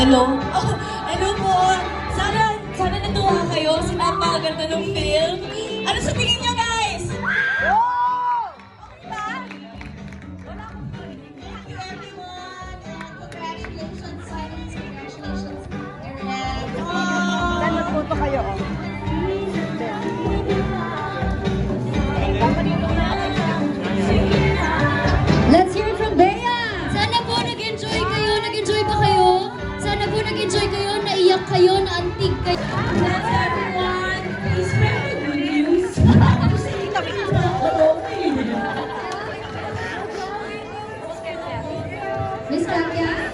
Hello? Oh, hello po! Sana natuwa kayo sa napakaganda ng film. Ano sa tingin nyo, guys? Okay ba? Wala akong parinig. Thank you, everyone! And congratulations, Silence. Congratulations, Aaron. Saan magpunta kayo? Let's hear it from Bea! Sana po nag-enjoy kayo. Nag-enjoy ba kayo? Sana po nag-enjoy kayo, naiyak kayo, naantig kayo. That's everyone. Please spread the good news. Miss Katya?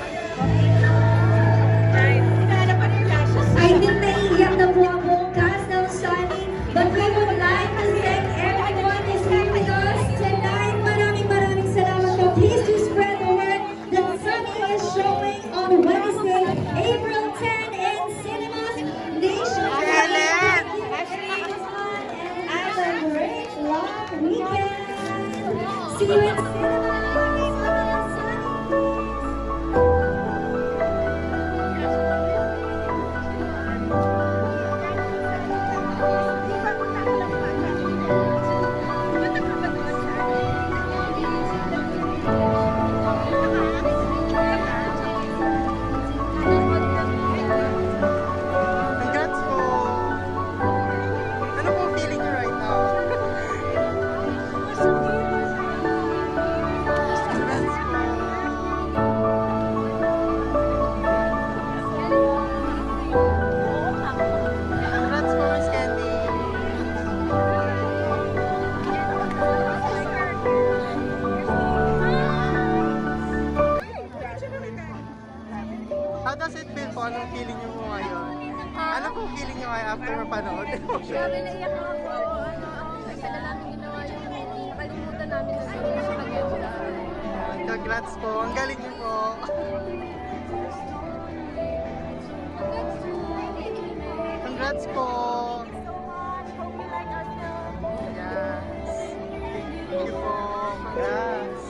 I think naiiyak na po ang buong cast ng Sunny, but we would like to thank everyone who's here with us tonight. Maraming salamat po. Please do spread the word that Sunny is showing on Wednesday, April 10 in cinemas nationwide. And have a great long weekend. See you in cinemas. Congrats po! Ano po feeling niyo right now? Congrats po! Congrats po, Miss Candy! How does it feel po? Anong feeling niyo po ngayon? Ano po feeling niyo ngayon after mapanood? Grabe, naiyak ako po. Kasi na namin ginawa yung nakalimutan namin na sa maganda. Congrats po! Ang galing niyo po! Congrats po! Yes! Thank you po! Congrats!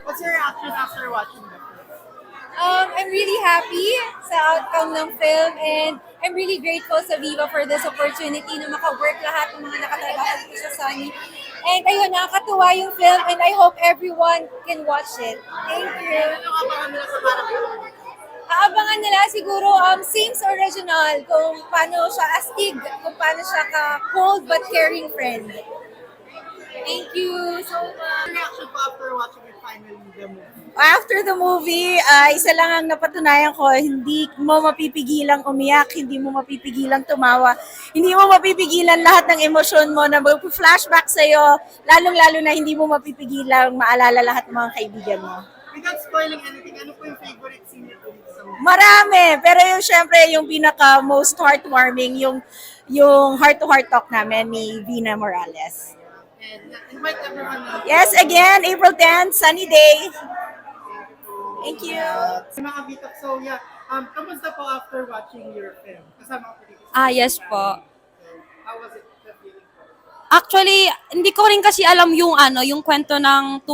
What's your reaction after watching the film? I'm really happy sa outcome ng film and I'm really grateful sa Viva for this opportunity na maka-work lahat ng mga nakatrabaho dito sa Sunny. And ayun, nakakatuwa yung film and I hope everyone can watch it. Thank you. Ano ka ba nila sa character? Aabangan nila siguro same sa original kung paano siya astig, kung paano siya ka-cold but caring friend. Thank you so much. Reaction po after watching it finally the movie? After the movie, isa lang ang napatunayan ko, hindi mo mapipigilang umiyak, hindi mo mapipigilang tumawa, hindi mo mapipigilan lahat ng emosyon mo na mag-flashback sa'yo, lalong-lalo na hindi mo mapipigilang maalala lahat ng mga kaibigan mo. Without spoiling anything, ano po yung favorite scene niyo po dito sa movie? Marami, pero yung syempre yung pinaka most heartwarming, yung heart-to-heart talk namin ni Vina Morales. And invite everyone na. Yes, again, April 10, sunny day. Thank you. Mga Vitok, so yeah, kamusta po after watching your film? Kasama ko dito. Yes po. How was it, the feeling po? Actually, hindi ko rin kasi alam yung kwento ng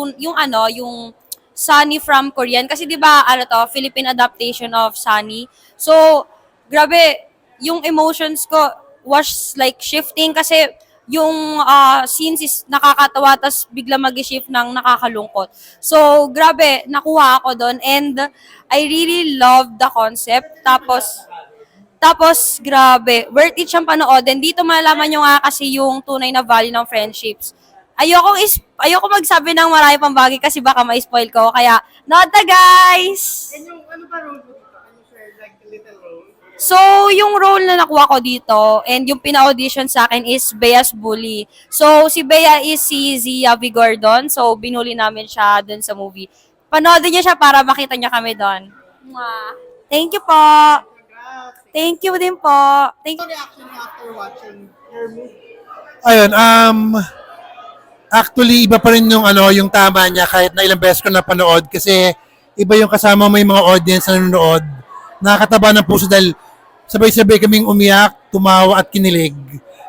yung Sunny from Korean kasi 'di ba Philippine adaptation of Sunny. So, grabe yung emotions ko was like shifting kasi yung scenes is nakakatawa tas bigla mag-shift ng nakakalungkot. So, grabe, nakuha ako doon and I really love the concept. Tapos, grabe, worth it siyang panoodin. Dito malalaman nyo nga kasi yung tunay na value ng friendships. Ayoko magsabi ng marami pang bagay kasi baka ma-spoil ko. Kaya, nood na guys! And yung ano ba role mo dito? Can you share like a little role? So, yung role na nakuha ko dito and yung pina-audition sa akin is Bea's Bully. So, si Bea is si Zia Vigordon. So, binuli namin siya dun sa movie. Panoodin niyo siya para makita niyo kami doon. Thank you po! Thank you din po! Thank you. Reaction niyo after watching your movie? Ayun, actually, iba pa rin yung, yung tama niya kahit na ilang beses ko napanood kasi iba yung kasama mo yung mga audience na nanonood. Nakakataba ng puso dahil sabay-sabay kaming umiyak, tumawa at kinilig.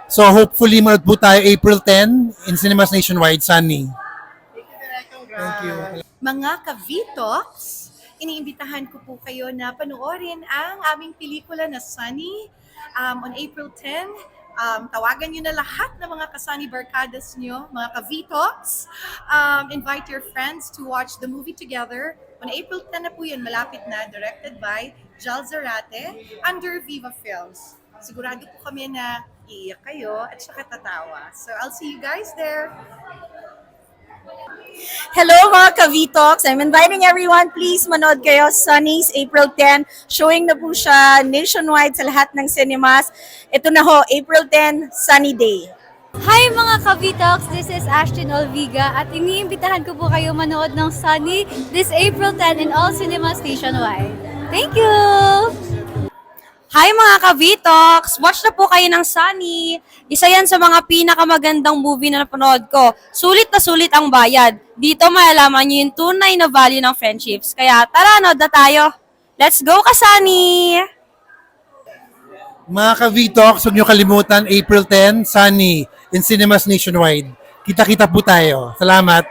So hopefully manood po tayo April 10 in cinemas nationwide, Sunny. Thank you. Mga ka-VTalks, iniimbitahan ko po kayo na panoorin ang aming pelikula na Sunny on April 10. Tawagan nyo na lahat ng mga kasani barkadas nyo, mga ka-VTalks. Invite your friends to watch the movie together. On April 10 na po yun, malapit na, directed by Jal Zarate under Viva Films. Sigurado po kami na iiyak kayo at saka tatawa. So I'll see you guys there. Hello mga ka-VTalks! I'm inviting everyone, please manood kayo Sunny's April 10. Showing na po siya nationwide sa lahat ng cinemas. Ito na ho, April 10, Sunny Day. Hi mga ka-VTalks! This is Ashton Olviga at iniimbitahan ko po kayo manood ng Sunny this April 10 in all cinemas nationwide. Thank you! Hi mga ka-VTalks! Watch na po kayo ng Sunny. Isa yan sa mga pinakamagandang movie na napanood ko. Sulit na sulit ang bayad. Dito malalaman nyo yung tunay na value ng friendships. Kaya tara, nood na tayo. Let's go ka, Sunny! Mga ka-VTalks, huwag niyo kalimutan April 10, Sunny in cinemas nationwide. Kita-kita po tayo. Salamat.